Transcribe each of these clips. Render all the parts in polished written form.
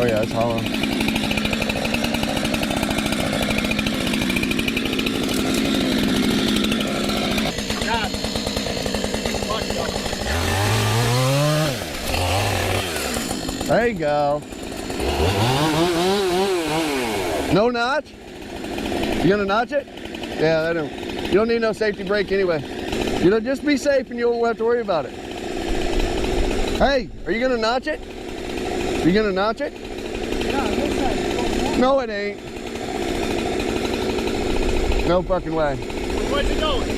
Oh yeah, it's hollow. There you go. No notch? You gonna notch it? Yeah, you don't need no safety brake anyway. You know, just be safe and you won't have to worry about it. Hey, are you gonna notch it? Are you gonna notch it? Yeah, this side. No, it ain't. No fucking way. Where's it going?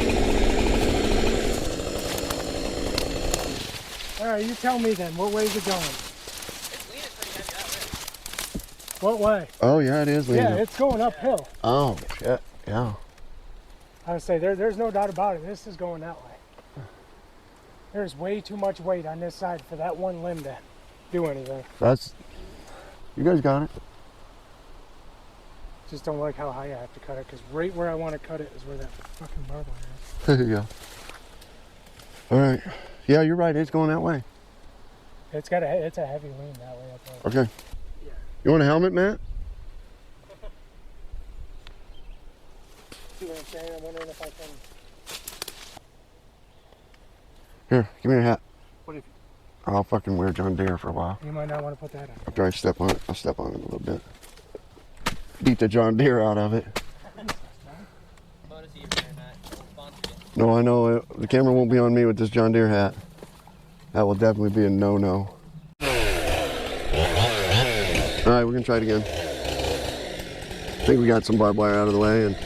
All right, you tell me then. What way is it going? It's leaning pretty heavy that way. What way? Oh yeah, it is leaning. Yeah, it's going uphill. Oh shit, yeah. I would say there's no doubt about it. This is going that way. There's way too much weight on this side for that one limb to do anything. You guys got it. Just don't like how high I have to cut it, because right where I want to cut it is where that fucking barbed wire is. There you go. All right. Yeah, you're right. It's going that way. It's a heavy lean that way up there. Okay. Yeah. You want a helmet, Matt? See what I'm saying? I'm wondering if I can. Here, give me your hat. What if I'll fucking wear John Deere for a while. you might not want to put that on? After I step on it, I'll step on it a little bit. Beat the John Deere out of it. No, I know. The camera won't be on me with this John Deere hat. That will definitely be a no-no. All right, we're gonna try it again. I think we got some barbed wire out of the way and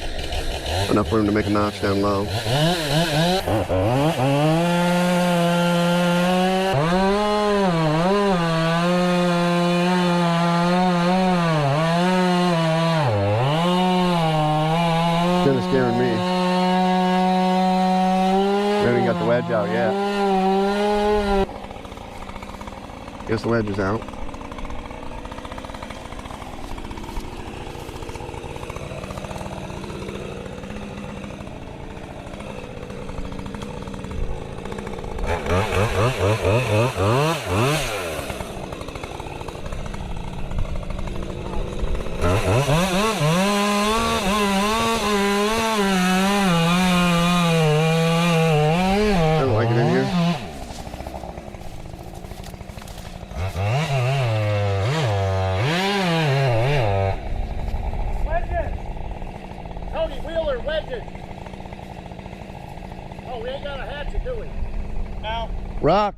enough room to make a notch down low. Kind of scaring me. We haven't got the wedge out yet. Guess the wedge is out. I don't like it in here. Wedges! Tony Wheeler, wedges! Oh, we ain't got a hatchet, do we? No. Rock.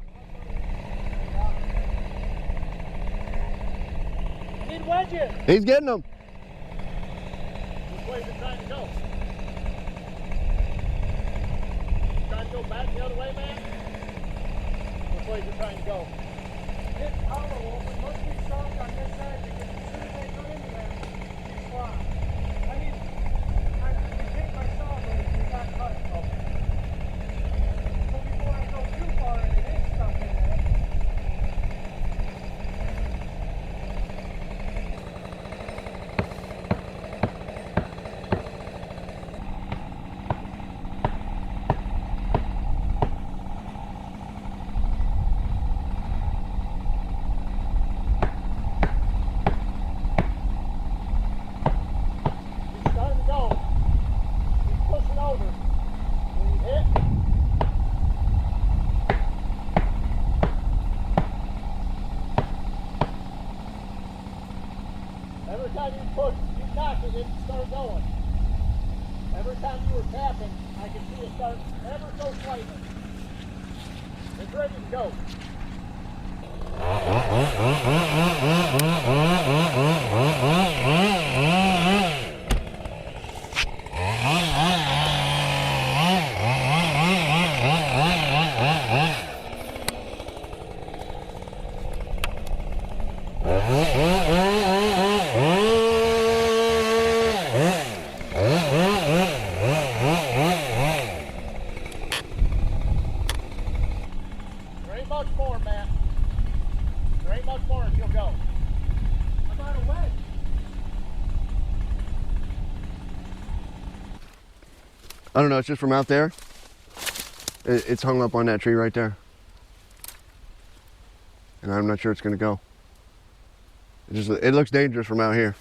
Need wedges! He's getting them. Which way is it trying to go? Trying to go back the other way, man? Which way is it trying to go? This hollow it must be strong on this side, because as soon as I come into there, it's flat. I mean, I hit my saw blade and it got cut. So before I go too far and it is stuck in there. He's starting to go. He's pushing over. When you hit, every time you push, you knock it, it starts going. Every time you were tapping, I can see it start ever so slightly. It's ready to go. There ain't much more, Matt. There ain't much more and you'll go. I'm out of wedge. I don't know. It's just from out there. It's hung up on that tree right there. And I'm not sure it's going to go. It looks dangerous from out here.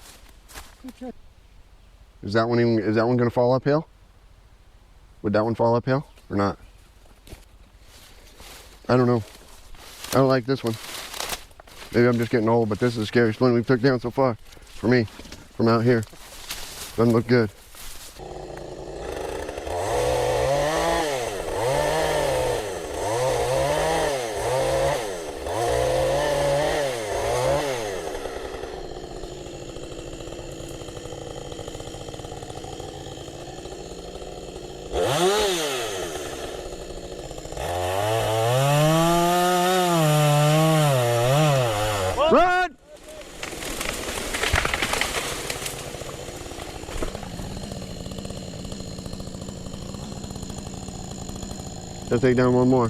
Is that one gonna fall uphill? Would that one fall uphill or not? I don't know. I don't like this one. Maybe I'm just getting old, but this is the scariest one we've took down so far. For me, from out here. Doesn't look good. Run! Let's take down one more.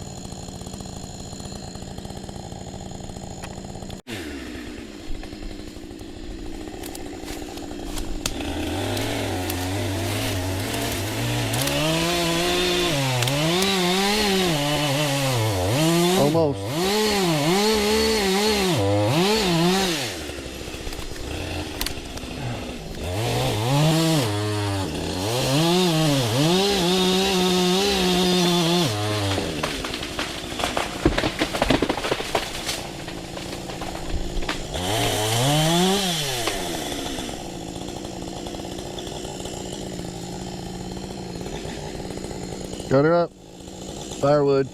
Almost. Cut her up. Firewood.